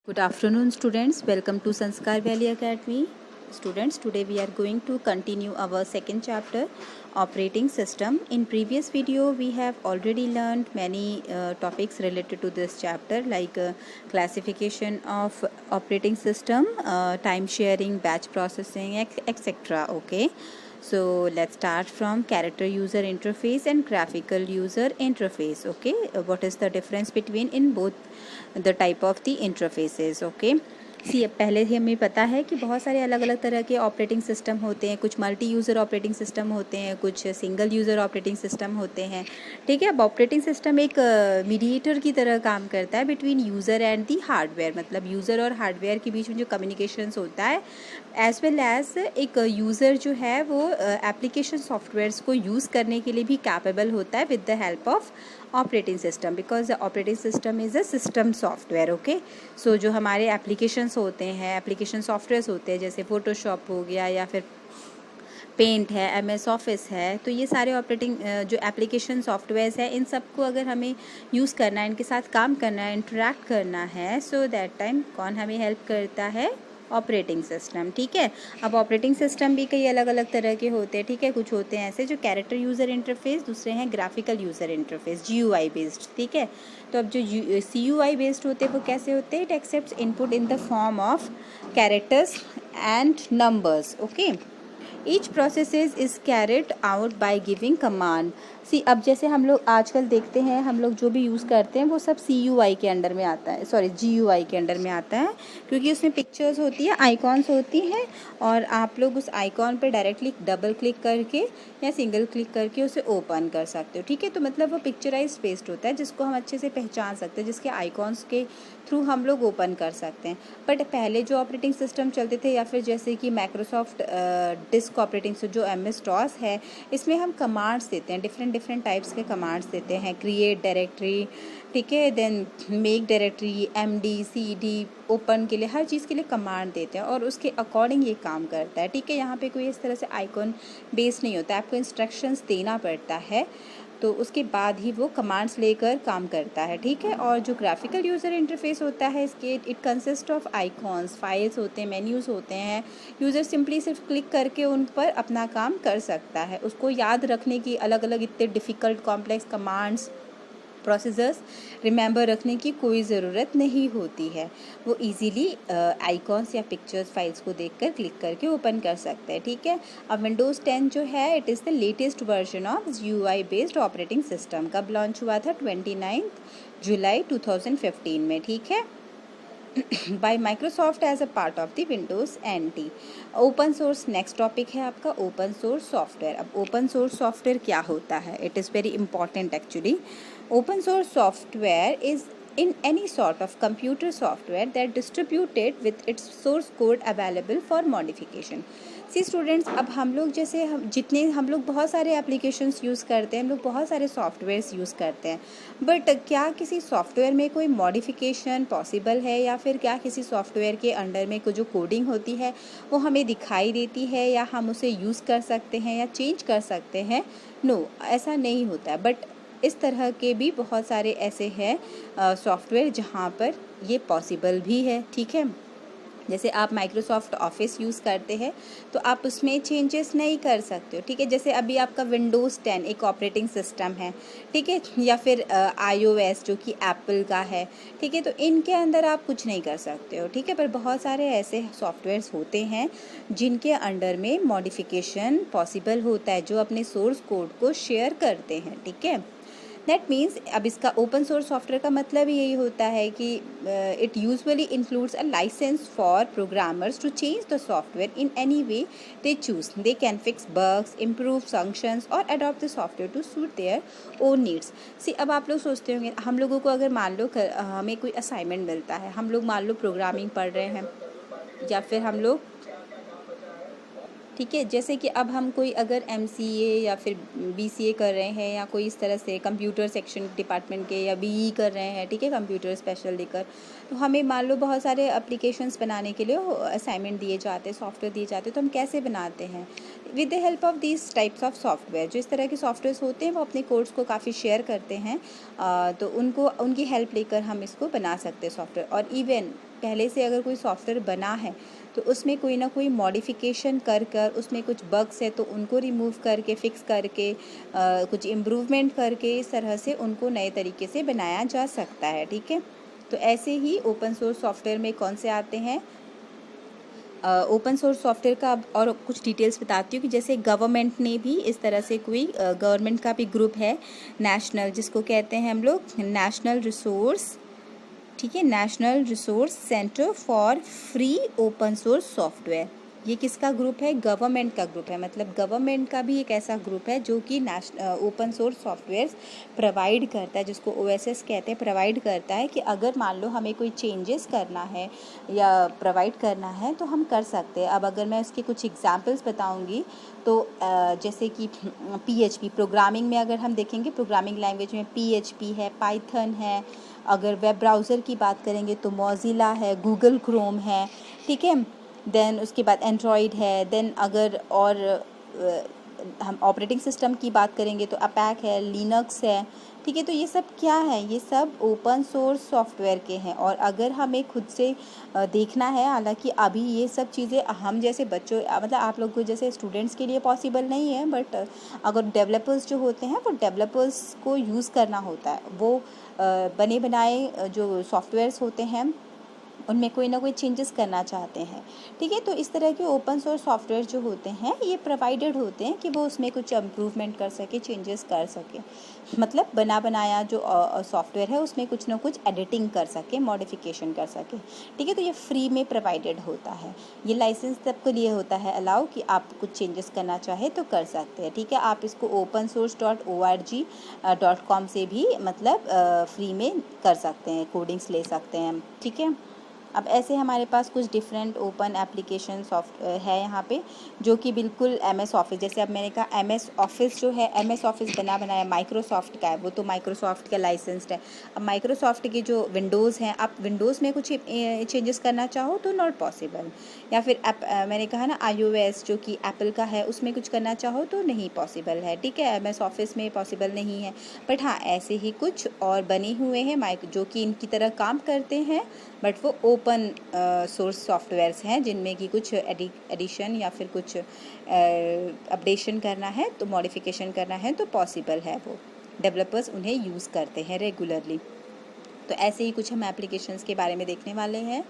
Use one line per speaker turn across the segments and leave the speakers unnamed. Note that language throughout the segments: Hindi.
Good afternoon, students. Welcome to Sanskar Valley Academy. Students, today we are going to continue our second chapter, operating system. In previous video, we have already learned many topics related to this chapter, like classification of operating system, time sharing, batch processing, etc. Okay. So let's start from character user interface and graphical user interface. Okay, what is the difference between in both the type of the interfaces? Okay, सी पहले ही हमें पता है कि बहुत सारे अलग अलग तरह के ऑपरेटिंग सिस्टम होते हैं, कुछ मल्टी यूज़र ऑपरेटिंग सिस्टम होते हैं, कुछ सिंगल यूज़र ऑपरेटिंग सिस्टम होते हैं. ठीक है, अब ऑपरेटिंग सिस्टम एक मीडिएटर की तरह काम करता है between user and the hardware. मतलब यूज़र और हार्डवेयर के बीच में जो कम्युनिकेशंस होता है, एज वेल एज एक यूज़र जो है वो एप्लीकेशन सॉफ्टवेयर्स को यूज़ करने के लिए भी कैपेबल होता है with the help of operating system, because the operating system is a system software. Okay, so जो हमारे एप्लीकेशंस होते हैं, एप्लीकेशन सॉफ्टवेयर्स होते हैं, जैसे फोटोशॉप हो गया या फिर पेंट है, MS ऑफिस है, तो ये सारे ऑपरेटिंग जो एप्लीकेशन सॉफ्टवेयर्स है, इन सबको अगर हमें यूज़ करना है, इनके साथ काम करना है, इंटरेक्ट करना है, सो दैट टाइम कौन हमें हेल्प करता है? Operating system. ठीक है, अब ऑपरेटिंग सिस्टम भी कई अलग अलग तरह के होते हैं. ठीक है, कुछ होते हैं ऐसे जो कैरेक्टर यूज़र इंटरफेस, दूसरे हैं graphical user interface, GUI based. ठीक है, तो अब जो CUI बेस्ड होते हैं वो कैसे होते हैं? It accepts input in the form of characters and numbers. Okay, each processes is carried out by giving command. See अब जैसे हम लोग आजकल देखते हैं, हम लोग जो भी यूज़ करते हैं वो सब CUI के अंडर में आता है, सॉरी GUI के अंडर में आता है, क्योंकि उसमें पिक्चर्स होती है, आइकॉन्स होती हैं, और आप लोग उस आइकॉन पे डायरेक्टली डबल क्लिक करके या सिंगल क्लिक करके उसे ओपन कर सकते हो. ठीक है, तो मतलब वो पिक्चराइज बेस्ड होता है जिसको हम अच्छे से पहचान सकते हैं, जिसके आइकॉन्स के थ्रू हम लोग ओपन कर सकते हैं. बट पहले जो ऑपरेटिंग सिस्टम चलते थे, या फिर जैसे कि माइक्रोसॉफ्ट डिस्क ऑपरेटिंग जो MS-DOS है, इसमें हम कमांड्स देते हैं, डिफरेंट टाइप्स के कमांड्स देते हैं. क्रिएट डायरेक्टरी, ठीक है, then make directory, MD CD open के लिए, हर चीज़ के लिए कमांड देते हैं और उसके अकॉर्डिंग ये काम करता है. ठीक है, यहाँ पे कोई इस तरह से आइकॉन बेस्ड नहीं होता, आपको इंस्ट्रक्शंस देना पड़ता है, तो उसके बाद ही वो कमांड्स लेकर काम करता है. ठीक है, और जो ग्राफिकल यूज़र इंटरफेस होता है, इसके it consist of icons, files होते हैं, मेन्यूज़ होते हैं. यूज़र सिंपली सिर्फ क्लिक करके उन पर अपना काम कर सकता है. उसको याद रखने की अलग अलग इतने difficult complex commands, processors remember रखने की कोई ज़रूरत नहीं होती है. वो इजीली आइकॉन्स या पिक्चर्स फाइल्स को देखकर क्लिक करके ओपन कर सकते हैं. ठीक है, अब विंडोज़ 10 जो है, it is the latest version of GUI based operating system. कब लॉन्च हुआ था? 29 जुलाई 2015 में. ठीक है, by Microsoft as a part of the Windows NT. Open source next topic है आपका, ओपन सोर्स सॉफ्टवेयर. अब ओपन सोर्स सॉफ्टवेयर क्या होता है? It is very important actually. Open source software is in any sort of computer software that distributed with its source code available for modification. See students, अब हम लोग जैसे हम लोग बहुत सारे एप्लीकेशंस यूज़ करते हैं, हम लोग बहुत सारे सॉफ्टवेयर्स यूज़ करते हैं, बट क्या किसी सॉफ्टवेयर में कोई मॉडिफिकेशन पॉसिबल है, या फिर क्या किसी सॉफ्टवेयर के अंडर में कोई जो कोडिंग होती है वो हमें दिखाई देती है, या हम उसे यूज़ कर सकते हैं या चेंज कर सकते हैं? नो, ऐसा नहीं होता है. बट इस तरह के भी बहुत सारे ऐसे हैं सॉफ्टवेयर जहाँ पर ये पॉसिबल भी है. ठीक है, जैसे आप माइक्रोसॉफ्ट ऑफिस यूज़ करते हैं तो आप उसमें चेंजेस नहीं कर सकते हो. ठीक है, जैसे अभी आपका विंडोज़ 10 एक ऑपरेटिंग सिस्टम है, ठीक है, या फिर iOS जो कि एप्पल का है. ठीक है, तो इनके अंदर आप कुछ नहीं कर सकते हो. ठीक है, पर बहुत सारे ऐसे सॉफ्टवेयर्स होते हैं जिनके अंडर में मॉडिफिकेशन पॉसिबल होता है, जो अपने सोर्स कोड को शेयर करते हैं. ठीक है, दैट मीन्स अब इसका ओपन सोर्स सॉफ्टवेयर का मतलब यही होता है कि it usually includes a licence for programmers to change the software in any way they choose. They can fix bugs, improve functions और adopt the software to suit their own needs. See अब आप लोग सोचते होंगे, हम लोगों को अगर मान लो हमें कोई असाइनमेंट मिलता है, हम लोग मान लो प्रोग्रामिंग पढ़ रहे हैं, या फिर हम लोग, ठीक है, जैसे कि अब हम कोई अगर MCA या फिर BCA कर रहे हैं, या कोई इस तरह से कंप्यूटर सेक्शन डिपार्टमेंट के, या BE कर रहे हैं, ठीक है, कंप्यूटर स्पेशल लेकर, तो हमें मान लो बहुत सारे एप्लीकेशंस बनाने के लिए असाइनमेंट दिए जाते हैं, सॉफ्टवेयर दिए जाते हैं, तो हम कैसे बनाते हैं? With the help of these types of software. जो इस तरह के सॉफ्टवेयर होते हैं वो अपने कोड्स को काफ़ी शेयर करते हैं, तो उनकी हेल्प लेकर हम इसको बना सकते हैं सॉफ्टवेयर. और इवन पहले से अगर कोई सॉफ्टवेयर बना है तो उसमें कोई ना कोई मॉडिफिकेशन कर कर उसमें कुछ बग्स है तो उनको रिमूव करके फिक्स करके कुछ इम्प्रूवमेंट करके इस तरह से उनको नए तरीके से बनाया जा सकता है। ठीक है, तो ऐसे ही ओपन सोर्स सॉफ्टवेयर में कौन से आते हैं। ओपन सोर्स सॉफ्टवेयर का अब और कुछ डिटेल्स बताती हूँ कि जैसे गवर्नमेंट ने भी इस तरह से कोई गवर्नमेंट का भी ग्रुप है नेशनल, जिसको कहते हैं हम लोग नेशनल रिसोर्स, ठीक है, national resource centre for free open source software. ये किसका ग्रुप है, गवर्नमेंट का ग्रुप है। मतलब गवर्नमेंट का भी एक ऐसा ग्रुप है जो कि ओपन सोर्स सॉफ्टवेयर प्रोवाइड करता है, जिसको OSS कहते हैं, प्रोवाइड करता है कि अगर मान लो हमें कोई चेंजेस करना है या प्रोवाइड करना है तो हम कर सकते हैं। अब अगर मैं इसके कुछ एग्जांपल्स बताऊंगी तो जैसे कि PHP प्रोग्रामिंग में अगर हम देखेंगे, प्रोग्रामिंग लैंग्वेज में PHP है, पाइथन है। अगर वेब ब्राउज़र की बात करेंगे तो मोज़िला है, गूगल क्रोम है, ठीक है। देन उसके बाद एंड्रॉयड है। देन अगर और हम ऑपरेटिंग सिस्टम की बात करेंगे तो अपैक है, लिनक्स है, ठीक है। तो ये सब क्या है, ये सब ओपन सोर्स सॉफ्टवेयर के हैं। और अगर हमें खुद से देखना है, हालांकि अभी ये सब चीज़ें हम जैसे बच्चों मतलब आप लोग को जैसे स्टूडेंट्स के लिए पॉसिबल नहीं है, बट अगर डेवलपर्स जो होते हैं वो डेवलपर्स को यूज़ करना होता है। वो बने बनाए जो सॉफ्टवेयर्स होते हैं उनमें कोई ना कोई चेंजेस करना चाहते हैं, ठीक है। तो इस तरह के ओपन सोर्स सॉफ्टवेयर जो होते हैं ये प्रोवाइडेड होते हैं कि वो उसमें कुछ इम्प्रूवमेंट कर सके, चेंजेस कर सके। मतलब बना बनाया जो सॉफ्टवेयर है उसमें कुछ ना कुछ एडिटिंग कर सके, मॉडिफिकेशन कर सके, ठीक है। तो ये फ्री में प्रोवाइडेड होता है। ये लाइसेंस सबके लिए होता है अलाउ कि आप कुछ चेंजेस करना चाहे तो कर सकते हैं, ठीक है। आप इसको opensource.org.com से भी मतलब फ्री में कर सकते हैं, कोडिंग्स ले सकते हैं, ठीक है। अब ऐसे हमारे पास कुछ डिफरेंट ओपन एप्लीकेशन सॉफ्ट है यहाँ पे जो कि बिल्कुल MS ऑफिस, जैसे अब मैंने कहा MS ऑफिस जो है, MS ऑफिस बना बनाया माइक्रोसॉफ्ट का है, वो तो माइक्रोसॉफ्ट का लाइसेंस्ड है। अब माइक्रोसॉफ्ट के जो विंडोज़ हैं, आप विंडोज़ में कुछ चेंजेस करना चाहो तो नॉट पॉसिबल। या फिर मैंने कहा ना iOS जो कि एप्पल का है उसमें कुछ करना चाहो तो नहीं पॉसिबल है, ठीक है। MS ऑफिस में पॉसिबल नहीं है। बट हाँ, ऐसे ही कुछ और बने हुए हैं जो कि इनकी तरह काम करते हैं, बट वो ओपन सोर्स सॉफ्टवेयर्स हैं जिनमें कि कुछ एडिशन या फिर कुछ अपडेशन करना है तो मॉडिफिकेशन करना है तो पॉसिबल है, वो डेवलपर्स उन्हें यूज़ करते हैं रेगुलरली। तो ऐसे ही कुछ हम एप्लीकेशंस के बारे में देखने वाले हैं,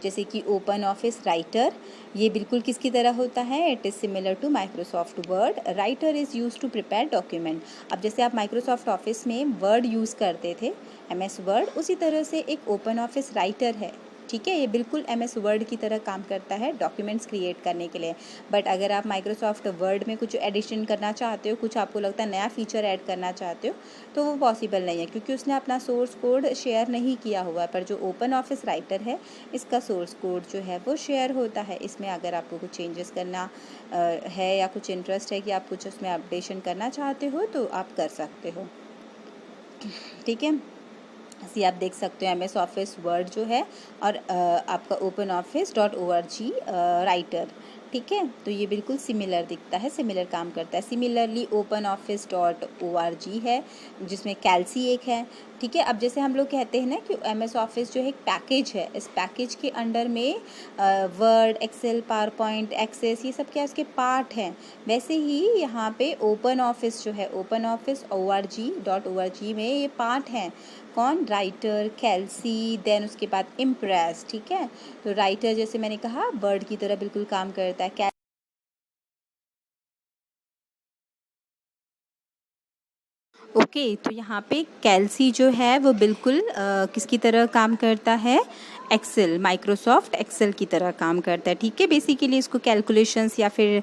जैसे कि ओपन ऑफिस राइटर। ये बिल्कुल किसकी तरह होता है, it is similar to Microsoft Word. Writer is use to prepare document. अब जैसे आप माइक्रोसॉफ्ट ऑफिस में वर्ड यूज़ करते थे, MS वर्ड, उसी तरह से एक ओपन ऑफिस राइटर है, ठीक है। ये बिल्कुल MS वर्ड की तरह काम करता है डॉक्यूमेंट्स क्रिएट करने के लिए। बट अगर आप माइक्रोसॉफ्ट वर्ड में कुछ एडिशन करना चाहते हो, कुछ आपको लगता है नया फीचर ऐड करना चाहते हो, तो वो पॉसिबल नहीं है क्योंकि उसने अपना सोर्स कोड शेयर नहीं किया हुआ है। पर जो ओपन ऑफिस राइटर है इसका सोर्स कोड जो है वो शेयर होता है। इसमें अगर आपको कुछ चेंजेस करना है या कुछ इंटरेस्ट है कि आप कुछ उसमें अपडेशन करना चाहते हो तो आप कर सकते हो, ठीक है। ऐसे आप देख सकते हो MS ऑफिस वर्ड जो है और आपका openoffice.org राइटर, ठीक है। तो ये बिल्कुल सिमिलर दिखता है, सिमिलर काम करता है। सिमिलरली openoffice.org है जिसमें कैल्सी एक है, ठीक है। अब जैसे हम लोग कहते हैं ना कि MS ऑफिस जो है एक पैकेज है, इस पैकेज के अंडर में Word, Excel, PowerPoint, Access, ये सब क्या उसके पार्ट हैं। वैसे ही यहाँ पे ओपन ऑफिस जो है, openoffice.org में ये पार्ट हैं। कौन, राइटर, कैल्सी, देन उसके बाद इम्प्रेस, ठीक है। तो राइटर जैसे मैंने कहा वर्ड की तरह बिल्कुल काम करता है। ओके, तो यहाँ पे कैल्सी जो है वो बिल्कुल किसकी तरह काम करता है, एक्सेल, माइक्रोसॉफ्ट एक्सेल की तरह काम करता है, ठीक है। बेसिकली इसको कैलकुलेशंस या फिर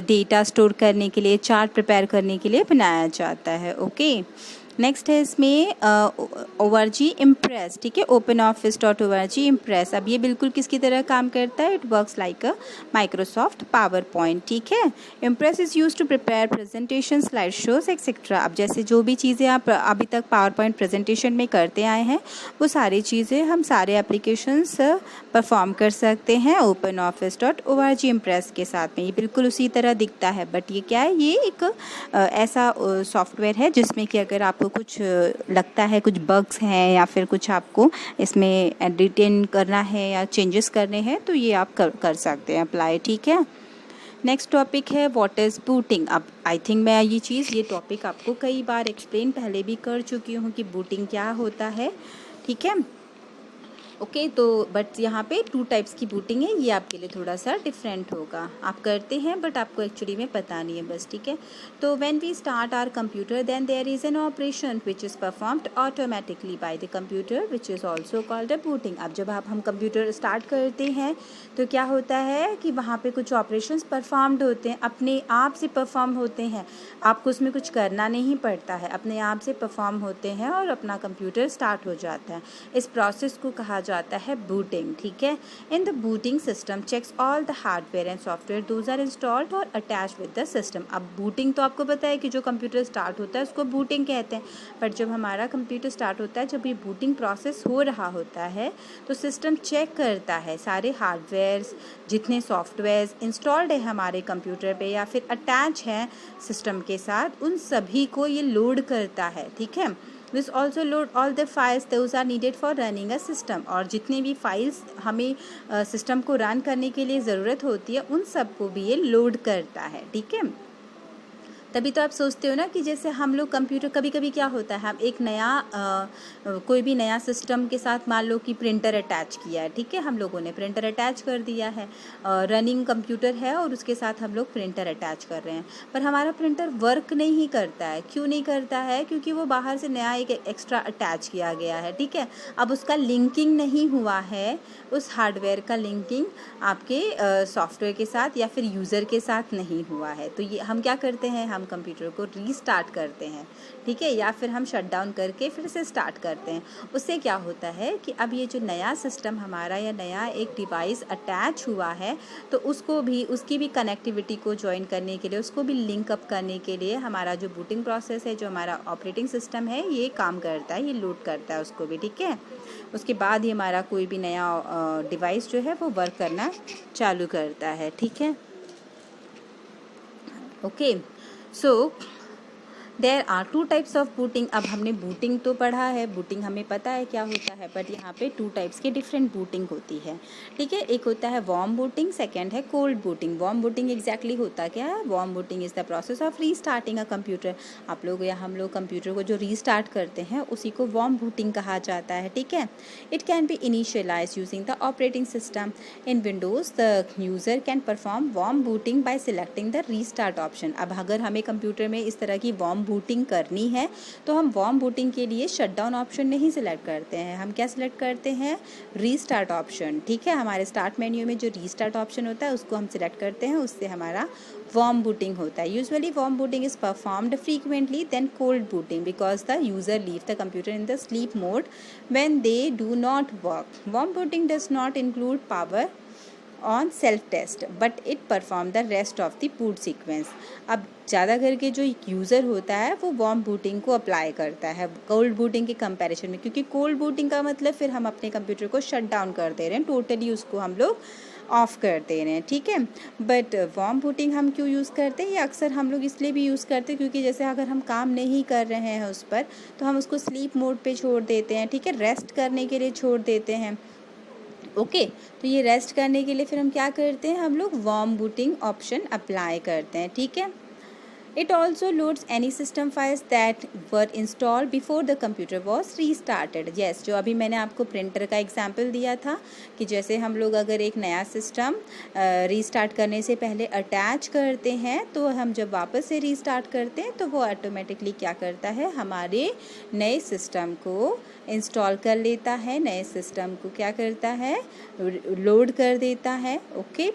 डेटा स्टोर करने के लिए, चार्ट प्रिपेयर करने के लिए बनाया जाता है। ओके, नेक्स्ट है इसमें ORG इम्प्रेस, ठीक है। openoffice.org impress. अब ये बिल्कुल किसकी तरह काम करता है, it works like a Microsoft PowerPoint, ठीक है। Impress is use to prepare presentation, slide shows etcetera. अब जैसे जो भी चीज़ें आप अभी तक पावर पॉइंट प्रेजेंटेशन में करते आए हैं वो सारी चीज़ें हम सारे एप्लीकेशंस परफॉर्म कर सकते हैं openoffice.org इम्प्रेस के साथ में। ये बिल्कुल उसी तरह दिखता है, बट ये क्या है, ये एक ऐसा सॉफ्टवेयर है जिसमें कि अगर आपको कुछ लगता है कुछ बग्स हैं या फिर कुछ आपको इसमें एडिटिंग करना है या चेंजेस करने हैं तो ये आप कर सकते हैं अप्लाई, ठीक है। नेक्स्ट टॉपिक है व्हाट इज़ बूटिंग। अब आई थिंक मैं ये टॉपिक आपको कई बार एक्सप्लेन पहले भी कर चुकी हूँ कि बूटिंग क्या होता है, ठीक है। ओके तो बट यहाँ पे 2 टाइप्स की बूटिंग है, ये आपके लिए थोड़ा सा डिफरेंट होगा। आप करते हैं बट आपको एक्चुअली में पता नहीं है बस, ठीक है। तो when we start our computer then there is an operation which is performed automatically by the computer which is also called a booting. अब जब हम कंप्यूटर स्टार्ट करते हैं तो क्या होता है कि वहाँ पे कुछ ऑपरेशंस परफॉर्म्ड होते हैं, अपने आप से परफॉर्म होते हैं, आपको उसमें कुछ करना नहीं पड़ता है, अपने आप से परफॉर्म होते हैं और अपना कंप्यूटर स्टार्ट हो जाता है। इस प्रोसेस को कहा जाता है बूटिंग, ठीक है। In the booting system checks all the hardware and software those are installed और अटैच विद द सिस्टम। अब बूटिंग तो आपको पता है कि जो कंप्यूटर स्टार्ट होता है उसको बूटिंग कहते हैं, बट जब हमारा कंप्यूटर स्टार्ट होता है, जब ये बूटिंग प्रोसेस हो रहा होता है तो सिस्टम चेक करता है सारे हार्डवेयर्स, जितने सॉफ्टवेयर्स इंस्टॉल्ड है हमारे कंप्यूटर पे या फिर अटैच हैं सिस्टम के साथ, उन सभी को ये लोड करता है, ठीक है। This also load all the files those are needed for running a system. और जितने भी फाइल्स हमें सिस्टम को रन करने के लिए ज़रूरत होती है उन सबको भी ये लोड करता है, ठीक है। तभी तो आप सोचते हो ना कि जैसे हम लोग कंप्यूटर, कभी कभी क्या होता है, हम एक नया कोई भी नया सिस्टम के साथ मान लो कि प्रिंटर अटैच किया है, ठीक है, हम लोगों ने प्रिंटर अटैच कर दिया है, रनिंग कंप्यूटर है और उसके साथ हम लोग प्रिंटर अटैच कर रहे हैं, पर हमारा प्रिंटर वर्क नहीं करता है। क्यों नहीं करता है? क्योंकि वो बाहर से नया एक एक्स्ट्रा अटैच किया गया है, ठीक है। अब उसका लिंकिंग नहीं हुआ है, उस हार्डवेयर का लिंकिंग आपके सॉफ्टवेयर के साथ या फिर यूज़र के साथ नहीं हुआ है। तो ये हम क्या करते हैं, हम कंप्यूटर को रीस्टार्ट करते हैं, ठीक है, या फिर हम शट डाउन करके फिर से स्टार्ट करते हैं। उससे क्या होता है कि अब ये जो नया सिस्टम हमारा या नया एक डिवाइस अटैच हुआ है तो उसको भी, उसकी भी कनेक्टिविटी को ज्वाइन करने के लिए, उसको भी लिंक अप करने के लिए हमारा जो बूटिंग प्रोसेस है, जो हमारा ऑपरेटिंग सिस्टम है, ये काम करता है, ये लोड करता है उसको भी, ठीक है। उसके बाद ही हमारा कोई भी नया डिवाइस जो है वो वर्क करना चालू करता है, ठीक है। Okay so there are 2 types of booting. अब हमने बूटिंग तो पढ़ा है, बूटिंग हमें पता है क्या होता है, बट यहाँ पे 2 टाइप्स की डिफरेंट बूटिंग होती है, ठीक है। एक होता है वार्म बूटिंग, सेकंड है cold booting. Warm booting exactly होता क्या है? Warm booting is the process of restarting a computer. आप लोग या हम लोग कंप्यूटर को जो रीस्टार्ट करते हैं उसी को वार्म बूटिंग कहा जाता है, ठीक है। It can be initialise using the operating system. In Windows the user can perform warm booting by selecting the restart option. अब अगर हमें कंप्यूटर में इस तरह की वार्म बूटिंग करनी है तो हम वार्म बूटिंग के लिए शटडाउन ऑप्शन नहीं सिलेक्ट करते हैं, हम क्या सिलेक्ट करते हैं? रीस्टार्ट ऑप्शन, ठीक है। हमारे स्टार्ट मेन्यू में जो रीस्टार्ट ऑप्शन होता है उसको हम सिलेक्ट करते हैं, उससे हमारा वार्म बूटिंग होता है। Usually warm booting is performed frequently then cold booting because the user leave the computer in the sleep mode when they do not work. Warm booting does not include power on self test but it perform the rest of the boot sequence. अब ज़्यादा करके जो यूज़र होता है वो वार्म बूटिंग को अप्लाई करता है कोल्ड बूटिंग के कंपैरिजन में, क्योंकि कोल्ड बूटिंग का मतलब फिर हम अपने कंप्यूटर को शट डाउन कर दे रहे हैं, टोटली उसको हम लोग ऑफ कर दे रहे हैं, ठीक है। बट वार्म बूटिंग हम क्यों यूज़ करते हैं? ये अक्सर हम लोग इसलिए भी यूज़ करते हैं क्योंकि जैसे अगर हम काम नहीं कर रहे हैं उस पर तो हम उसको स्लीप मोड पे छोड़ देते हैं, ठीक है, रेस्ट करने के लिए छोड़ देते हैं। ओके तो ये रेस्ट करने के लिए फिर हम क्या करते हैं, हम लोग वार्म बूटिंग ऑप्शन अप्लाई करते हैं, ठीक है। It also loads any system files that were installed before the computer was restarted. Yes, जो अभी मैंने आपको प्रिंटर का एग्जाम्पल दिया था कि जैसे हम लोग अगर एक नया सिस्टम रीस्टार्ट करने से पहले अटैच करते हैं तो हम जब वापस से रीस्टार्ट करते हैं तो वो ऑटोमेटिकली क्या करता है, हमारे नए सिस्टम को इंस्टॉल कर लेता है, नए सिस्टम को क्या करता है, लोड कर देता है, ओके,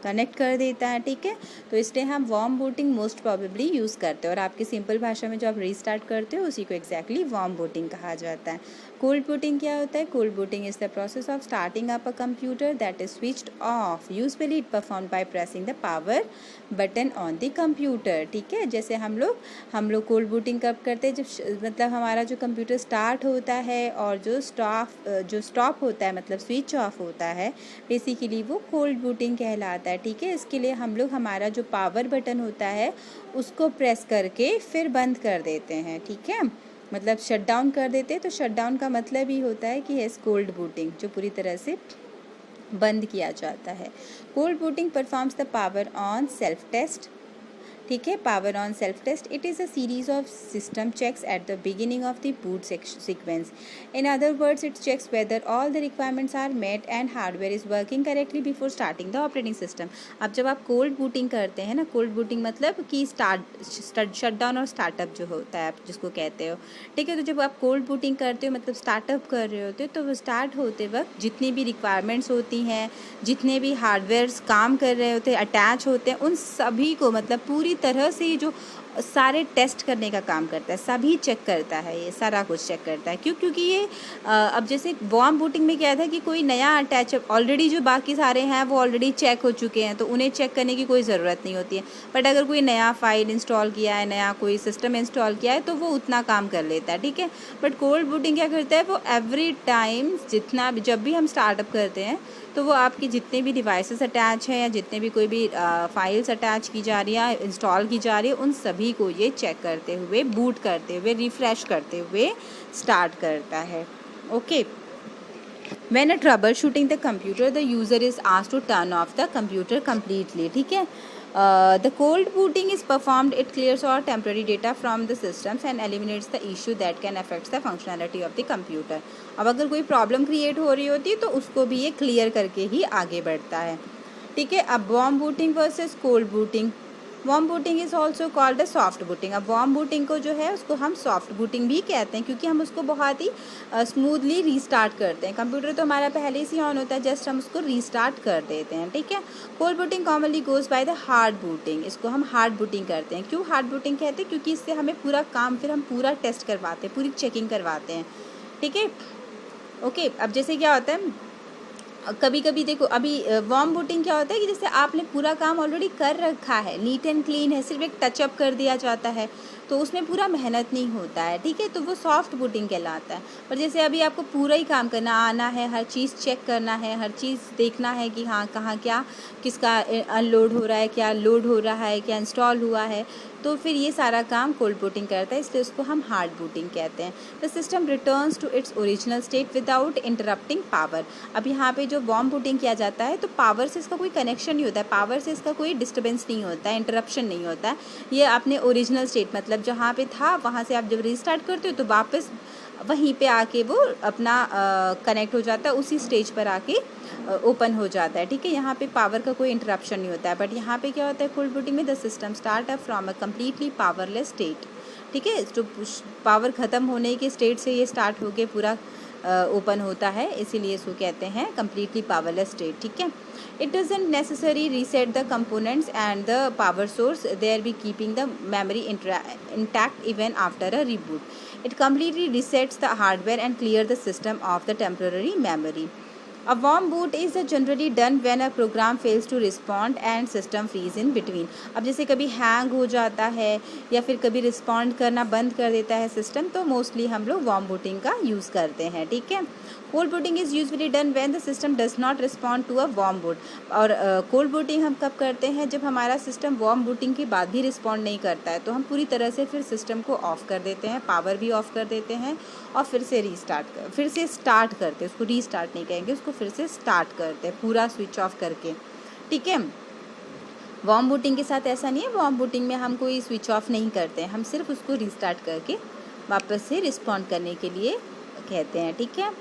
कनेक्ट कर देता है, ठीक है। तो इसलिए हम warm booting most probably use करते हैं और आपकी सिंपल भाषा में जो आप रीस्टार्ट करते हो उसी को एग्जैक्टली वार्म बूटिंग कहा जाता है। कोल्ड बूटिंग क्या होता है? Cold booting is the process of starting up a computer that is switched off. Usually it perform by pressing the power button on the computer, ठीक है। जैसे हम लोग कोल्ड बूटिंग कब करते हैं, जब मतलब हमारा जो कंप्यूटर स्टार्ट होता है और जो स्टॉप होता है मतलब स्विच ऑफ होता है, बेसिकली वो कोल्ड बूटिंग कहलाता है, ठीक है। इसके लिए हम लोग हमारा जो पावर बटन होता है उसको प्रेस करके फिर बंद कर देते हैं, ठीक है। मतलब शट डाउन कर देते हैं, तो शट डाउन का मतलब ही होता है कि यस कोल्ड बूटिंग, जो पूरी तरह से बंद किया जाता है। Cold booting performs the power on self test, ठीक है, power on self test. It is a series of system checks at the beginning of the boot sequence. In other words it checks whether all the requirements are met and hardware is working correctly before starting the operating system. अब जब आप कोल्ड बूटिंग करते हैं ना, कोल्ड बूटिंग मतलब कि शट डाउन और स्टार्टअप जो होता है आप जिसको कहते हो, ठीक है। तो जब आप कोल्ड बूटिंग करते हो मतलब स्टार्टअप कर रहे होते हो, तो वो स्टार्ट होते वक्त जितनी भी रिक्वायरमेंट्स होती हैं, जितने भी हार्डवेयर्स काम कर रहे होते हैं, अटैच होते हैं, उन सभी को मतलब पूरी तरह से जो सारे टेस्ट करने का काम करता है, सभी चेक करता है, ये सारा कुछ चेक करता है। क्यों? क्योंकि ये अब जैसे वार्म बूटिंग में क्या था कि कोई नया अटैच, ऑलरेडी जो बाकी सारे हैं वो ऑलरेडी चेक हो चुके हैं, तो उन्हें चेक करने की कोई ज़रूरत नहीं होती है। बट अगर कोई नया फाइल इंस्टॉल किया है, नया कोई सिस्टम इंस्टॉल किया है, तो वो उतना काम कर लेता है, ठीक है। बट कोल्ड बूटिंग क्या करता है, वो एवरी टाइम जितना जब भी हम स्टार्टअप करते हैं, तो वो आपकी जितने भी डिवाइसेस अटैच हैं या जितने भी कोई भी फाइल्स अटैच की जा रही है, इंस्टॉल की जा रही है, उन सभी को ये चेक करते हुए, बूट करते हुए, रिफ्रेश करते हुए स्टार्ट करता है। Okay. When a troubleshooting the computer, the user is asked to turn off the computer completely, ठीक है। The cold booting is performed. It clears all temporary data from the systems and eliminates the issue that can affect the functionality of the computer. अब अगर कोई प्रॉब्लम क्रिएट हो रही होती है तो उसको भी ये क्लियर करके ही आगे बढ़ता है, ठीक है। अब warm booting versus cold booting. Warm booting is also called a soft booting. अब वार्म बूटिंग को जो है उसको हम सॉफ्ट बूटिंग भी कहते हैं, क्योंकि हम उसको बहुत ही स्मूथली रीस्टार्ट करते हैं। कंप्यूटर तो हमारा पहले से ऑन होता है, जस्ट हम उसको रीस्टार्ट कर देते हैं, ठीक है। Cold booting commonly goes by the hard booting. इसको हम हार्ड बूटिंग करते हैं। क्यों हार्ड बूटिंग कहते हैं? क्योंकि इससे हमें पूरा काम फिर हम पूरा टेस्ट करवाते हैं, पूरी चेकिंग करवाते हैं, ठीक है। ओके। अब जैसे क्या होता है, कभी कभी देखो, अभी वार्म बूटिंग क्या होता है कि जैसे आपने पूरा काम ऑलरेडी कर रखा है, नीट एंड क्लीन है, सिर्फ एक टचअप कर दिया जाता है, तो उसमें पूरा मेहनत नहीं होता है, ठीक है, तो वो सॉफ्ट बूटिंग कहलाता है। पर जैसे अभी आपको पूरा ही काम करना आना है, हर चीज़ चेक करना है, हर चीज़ देखना है कि हाँ कहाँ क्या किसका अनलोड हो रहा है, क्या लोड हो रहा है, क्या इंस्टॉल हुआ है, तो फिर ये सारा काम कोल्ड बूटिंग करता है, इसलिए उसको हम हार्ड बूटिंग कहते हैं। The system returns to its original state without interrupting power. अब यहाँ पे जो वार्म बूटिंग किया जाता है तो पावर से इसका कोई कनेक्शन नहीं होता है, पावर से इसका कोई डिस्टर्बेंस नहीं होता है, इंटरप्शन नहीं होता है। ये अपने ओरिजिनल स्टेट मतलब जहाँ पे था वहाँ से आप जब रिस्टार्ट करते हो तो वापस वहीं पे आके वो अपना कनेक्ट हो जाता है, उसी स्टेज पर आके ओपन हो जाता है, ठीक है। यहाँ पे पावर का कोई इंटरप्शन नहीं होता है। बट यहाँ पे क्या होता है कोल्ड बूटिंग में, the system start up from a completely powerless state, ठीक है। जो पावर ख़त्म होने के स्टेट से ये स्टार्ट होके पूरा ओपन होता है, इसीलिए इसको कहते हैं कम्प्लीटली पावरलेस स्टेट, ठीक है। It doesn't necessary reset the components and the power source, there be keeping the memory intact even after a reboot. It completely resets the hardware and clears the system of the temporary memory. A warm boot is generally done when a program fails to respond and system freeze in between. अब जैसे कभी हैंग हो जाता है या फिर कभी रिस्पॉन्ड करना बंद कर देता है सिस्टम, तो मोस्टली हम लोग वार्म बूटिंग का यूज़ करते हैं, ठीक है। Cold booting is usually done when the system does not respond to a warm boot. और कोल्ड बूटिंग हम कब करते हैं? जब हमारा सिस्टम वार्म बूटिंग के बाद भी रिस्पॉन्ड नहीं करता है, तो हम पूरी तरह से फिर सिस्टम को ऑफ़ कर देते हैं, पावर भी ऑफ़ कर देते हैं और फिर से स्टार्ट करते हैं। उसको रीस्टार्ट नहीं कहेंगे, उसको फिर से स्टार्ट करते हैं पूरा स्विच ऑफ करके, ठीक है। वार्म बूटिंग के साथ ऐसा नहीं है, वार्म बूटिंग में हम कोई स्विच ऑफ नहीं करते हैं, हम सिर्फ उसको रीस्टार्ट करके वापस से रिस्पॉन्ड करने के लिए कहते हैं, ठीक है।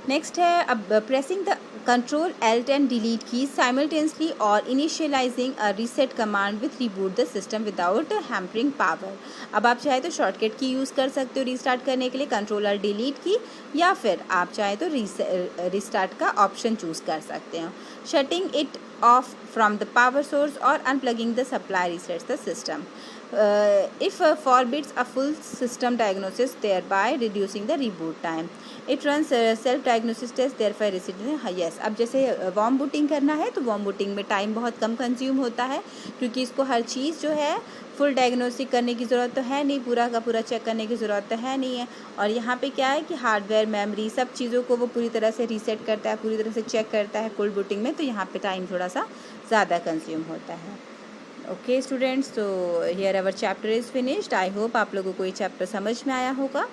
नेक्स्ट है, अब pressing the control Alt and delete की साइमल्टेनियसली और initialising a reset command with reboot the system without hampering power. अब आप चाहे तो शॉर्टकट की यूज़ कर सकते हो रीस्टार्ट करने के लिए, कंट्रोल Alt delete की, या फिर आप चाहे तो रीस्टार्ट का ऑप्शन चूज़ कर सकते हो। Shutting it off from the power source और unplugging the supply resets the system. If forbids a full system diagnosis, thereby reducing the reboot time. It runs self-diagnosis test, thereby resetting. Yes, अब जैसे वार्म बूटिंग करना है तो वार्म बूटिंग में टाइम बहुत कम कंज्यूम होता है, क्योंकि इसको हर चीज़ जो है फुल डायग्नोस्टिक करने की ज़रूरत तो है नहीं, पूरा का पूरा चेक करने की ज़रूरत तो है नहीं है। और यहाँ पे क्या है कि हार्डवेयर, मेमोरी, सब चीज़ों को वो पूरी तरह से रीसेट करता है, पूरी तरह से चेक करता है कोल्ड बूटिंग में, तो यहाँ पे टाइम थोड़ा सा ज़्यादा कंज्यूम होता है। ओके स्टूडेंट्स, तो here our chapter is finished. I hope आप लोगों को ये चैप्टर समझ में आया होगा।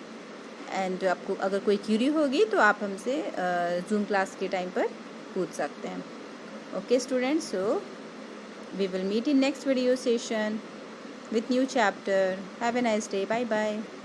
एंड आपको अगर कोई क्यूरी होगी तो आप हमसे जूम क्लास के टाइम पर पूछ सकते हैं। Okay students, so we will meet in next video session with new chapter. Have a nice day. Bye bye.